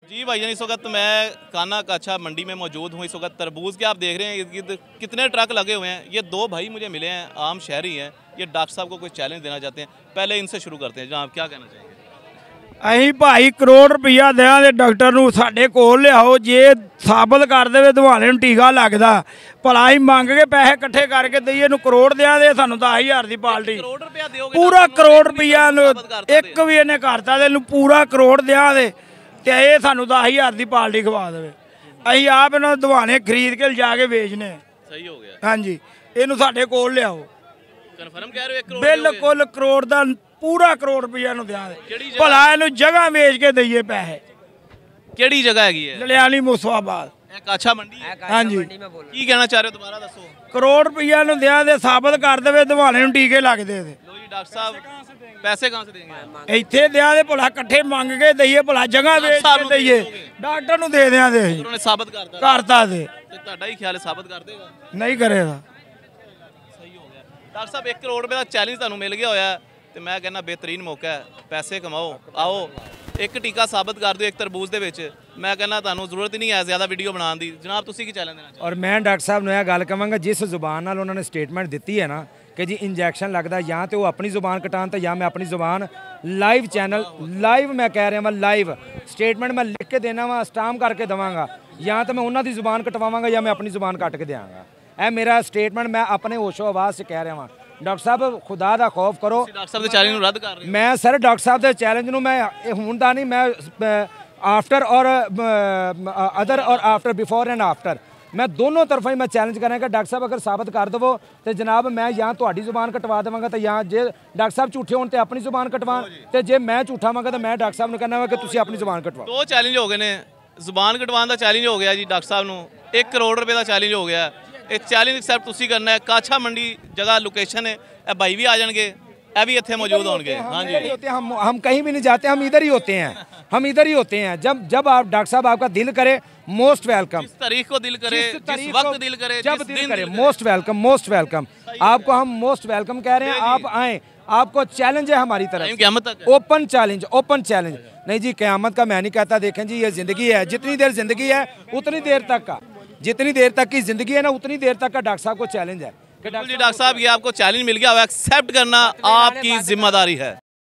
जी भाईजान, इस वक्त मैं काना काछा मंडी में मौजूद हूँ। इस वक्त तरबूज के आप देख रहे हैं कितने ट्रक लगे हुए हैं। ये दो भाई मुझे मिले हैं, आम शहरी हैं। ये डॉक्टर साहब को कोई चैलेंज देना चाहते हैं। पहले इनसे शुरू करते हैं। जनाब क्या कहना चाहिए? ਅਸੀਂ ਭਾਈ ਕਰੋੜ ਰੁਪਈਆ ਦਿਆਂਗੇ ਡਾਕਟਰ ਨੂੰ, ਸਾਡੇ ਕੋਲ ਲਿਆਓ। ਜੇ ਸਾਬਤ ਕਰ ਦੇਵੇ ਦਿਵਾਲੇ ਨੂੰ ਟੀਕਾ ਲੱਗਦਾ, ਭਲਾ ਹੀ ਮੰਗ ਕੇ ਪੈਸੇ ਇਕੱਠੇ ਕਰਕੇ ਦਈਏ ਨੂੰ ਕਰੋੜ ਦਿਆਂਗੇ। ਸਾਨੂੰ 10,000 ਦੀ ਪਾਲਟੀ, ਕਰੋੜ ਰੁਪਇਆ ਦਿਓਗੇ? ਪੂਰਾ ਕਰੋੜ ਰੁਪਈਆ ਨੂੰ ਇੱਕ ਵੀ ਇਹਨੇ ਕਰਤਾ ਤੇ ਇਹਨੂੰ ਪੂਰਾ ਕਰੋੜ ਦਿਆਂਗੇ ਤੇ ਇਹ ਸਾਨੂੰ 10,000 ਦੀ ਪਾਲਟੀ ਖਵਾ ਦੇਵੇ। ਅਸੀਂ ਆਪ ਇਹਨਾਂ ਦਿਵਾਲੇ ਖਰੀਦ ਕੇ ਲਿਜਾ ਕੇ ਵੇਚਨੇ। ਸਹੀ ਹੋ ਗਿਆ। ਹਾਂਜੀ, ਇਹਨੂੰ ਸਾਡੇ ਕੋਲ ਲਿਆਓ। ਕਨਫਰਮ ਕਹਿ ਰਹੇ ਹੋ? 1 ਕਰੋੜ ਬਿਲਕੁਲ ਕਰੋੜ ਦਾ ਪੂਰਾ ਕਰੋੜ ਰੁਪਈਆ ਨੂੰ ਦਿਆਂਗੇ। ਭਲਾ ਇਹਨੂੰ ਜਗ੍ਹਾ ਵੇਚ ਕੇ ਦਈਏ ਪੈਸੇ। ਕਿਹੜੀ ਜਗ੍ਹਾ ਹੈਗੀ ਹੈ? ਲਲਿਆਣੀ ਮੁਸਵਾਬਾਦ। ਇਹ ਕਾਛਾ ਮੰਡੀ ਹੈ? ਹਾਂਜੀ। ਕੀ ਕਹਿਣਾ ਚਾਹ ਰਹੇ ਹੋ? ਦੁਬਾਰਾ ਦੱਸੋ। ਕਰੋੜ ਰੁਪਈਆ ਨੂੰ ਦਿਆਂ ਦੇ ਸਾਬਤ ਕਰ ਦੇਵੇ ਦਿਵਾਲੇ ਨੂੰ ਟੀਕੇ ਲੱਗਦੇ ਤੇ। लो जी डॉक्टर साहब, पैसे कहाँ से देंगे? ਇੱਥੇ ਦਿਆਂ ਦੇ ਭਲਾ ਇਕੱਠੇ ਮੰਗ ਕੇ ਦਈਏ, ਭਲਾ ਜਗ੍ਹਾ ਵੇਚ ਕੇ ਦਈਏ, ਡਾਕਟਰ ਨੂੰ ਦੇ ਦਿਆਂ ਦੇ। उन्होंने साबित करता ਕਰਤਾ ਦੇ ਤੇ ਤੁਹਾਡਾ ਹੀ ਖਿਆਲ ਹੈ ਸਾਬਤ ਕਰ ਦੇਗਾ? ਨਹੀਂ ਕਰੇਗਾ। ਸਹੀ ਹੋ ਗਿਆ। ਡਾਕਟਰ ਸਾਹਿਬ 1 ਕਰੋੜ ਰੁਪਏ ਦਾ ਚੈਲੰਜ ਤੁਹਾਨੂੰ ਮਿਲ ਗਿਆ ਹੋਇਆ ਤੇ ਮੈਂ ਕਹਿੰਦਾ ਬਿਹਤਰੀਨ ਮੌਕਾ ਹੈ, ਪੈਸੇ ਕਮਾਓ। ਆਓ ਇੱਕ ਟੀਕਾ ਸਾਬਤ ਕਰ ਦਿਓ ਇੱਕ ਤਰਬੂਜ ਦੇ ਵਿੱਚ। ਮੈਂ ਕਹਿੰਦਾ ਤੁਹਾਨੂੰ ਜ਼ਰੂਰਤ ਹੀ ਨਹੀਂ ਹੈ ਜ਼ਿਆਦਾ ਵੀਡੀਓ ਬਣਾਉਣ ਦੀ। ਜਨਾਬ ਤੁਸੀਂ ਕੀ ਚੈਲੰਜ ਦੇਣਾ ਚਾਹੁੰਦੇ? ਔਰ ਮੈਂ ਡਾਕਟਰ ਸਾਹਿਬ ਨੂੰ ਇਹ ਗੱਲ ਕਹਾਂਗਾ, ਜਿਸ ਜ਼ੁਬਾਨ ਨਾਲ ਉਹਨਾਂ ਨੇ ਸਟੇਟਮੈਂਟ ਦਿੱਤੀ ਹੈ ਨਾ ਕਿ ਜੀ ਇੰਜੈਕਸ਼ਨ ਲੱਗਦਾ, ਜਾਂ ਤੇ ਉਹ ਆਪਣੀ ਜ਼ੁਬਾਨ ਕਟਾਉਣ ਤੇ ਜਾਂ ਮੈਂ ਆਪਣੀ ਜ਼ੁਬਾਨ ਲਾਈਵ ਚੈਨਲ ਲਾਈਵ ਮੈਂ ਕਹਿ ਰਿਹਾ ਵਾਂ ਲਾਈਵ ਸਟੇਟਮੈਂਟ ਮੈਂ ਲਿਖ ਕੇ ਦੇਣਾ ਵਾ, ਸਟਾਂਪ ਕਰਕੇ ਦੇਵਾਂਗਾ, ਜਾਂ ਤਾਂ ਮੈਂ ਉਹਨਾਂ ਦੀ ਜ਼ੁਬਾਨ ਕਟਵਾਵਾਂਗਾ ਜਾਂ ਮੈਂ ਆਪਣੀ ਜ਼ੁਬਾਨ ਕੱਟ ਕੇ ਦਿਆਂਗਾ। ਇਹ ਮੇਰਾ ਸਟੇਟਮੈਂਟ ਮੈਂ ਆਪਣੇ ਹੋਸ਼ੋ ਆਵਾਜ਼ 'ਚ ਕਹਿ ਰਿਹਾ ਵਾਂ। ਡਾਕਟਰ ਸਾਹਿਬ ਖੁਦਾ ਦਾ ਖੌਫ ਕਰੋ। ਡਾਕਟਰ ਸਾਹਿਬ ਦੇ ਚੈਲੰਜ ਨੂੰ ਰੱਦ ਕਰ ਰਹੇ ਹੋ? ਮੈਂ ਸਰ ਡਾਕਟਰ ਸਾਹਿਬ ਦੇ ਚੈਲੰਜ ਨੂੰ ਮੈਂ ਹੁਣ ਦਾ ਨਹੀਂ, ਮੈਂ ਆਫਟਰ ਔਰ ਅਦਰ ਔਰ ਆਫਟਰ ਬਿਫੋਰ ਐਂਡ ਆਫਟਰ ਮੈਂ ਦੋਨੋਂ ਤਰਫੋਂ ਹੀ ਮੈਂ ਚੈਲੰਜ ਕਰਾਂਗਾ। ਡਾਕਟਰ ਸਾਹਿਬ ਅਗਰ ਸਾਬਤ ਕਰ ਦੇਵੋ ਤੇ ਜਨਾਬ ਮੈਂ ਜਾਂ ਤੁਹਾਡੀ ਜ਼ੁਬਾਨ ਕਟਵਾ ਦੇਵਾਂਗਾ ਤੇ ਜਾਂ ਜੇ ਡਾਕਟਰ ਸਾਹਿਬ ਝੂਠੇ ਹੋਣ ਤੇ ਆਪਣੀ ਜ਼ੁਬਾਨ ਕਟਵਾਉਣ, ਤੇ ਜੇ ਮੈਂ ਝੂਠਾ ਮੰਗਾ ਤਾਂ ਮੈਂ ਡਾਕਟਰ ਸਾਹਿਬ ਨੂੰ ਕਹਿੰਦਾ ਵਾ ਕਿ ਤੁਸੀਂ ਆਪਣੀ ਜ਼ੁਬਾਨ ਕਟਵਾਓ। ਦੋ ਚੈਲੰਜ ਹੋ ਗਏ ਨੇ। ਜ਼ੁਬਾਨ ਕਟਵਾਉਣ ਦਾ ਚੈਲੰਜ ਹੋ ਗਿਆ ਜੀ ਡਾਕਟਰ ਸਾਹਿਬ ਨੂੰ, 1 ਕਰੋੜ ਰੁਪਏ ਦਾ ਚੈਲੰਜ ਹੋ ਗਿਆ। ਇਹ ਚੈਲੰਜ ਐਕਸੈਪਟ ਤੁਸੀਂ ਕਰਨਾ ਹੈ। ਕਾਛਾ ਮੰਡੀ जगह लोकेशन है, ਇਹ भाई भी आ जाएंगे, ये भी इतने मौजूद होंगे। हाँ जी, हम कहीं भी नहीं जाते, हम इधर ही होते हैं, हम इधर ही होते हैं। जब आप डॉक्टर साहब आपका दिल करे मोस्ट वेलकम, जिस तारीख को दिल करे, जिस वक्त दिल करे, जब दिल करे मोस्ट वेलकम, मोस्ट वेलकम। आपको हम मोस्ट वेलकम कह रहे हैं, आप आएँ। आपको चैलेंज है हमारी तरफ, क़यामत तक ओपन चैलेंज, ओपन चैलेंज। नहीं जी क़यामत का मैं नहीं कहता। देखें जी ये ज़िंदगी है, जितनी देर ज़िंदगी है उतनी देर तक का, जितनी देर तक की ज़िंदगी है ना उतनी देर तक का डॉक्टर साहब को चैलेंज है। डॉक्टर साहब ये आपको चैलेंज मिल गया, एक्सेप्ट करना आपकी जिम्मेदारी है।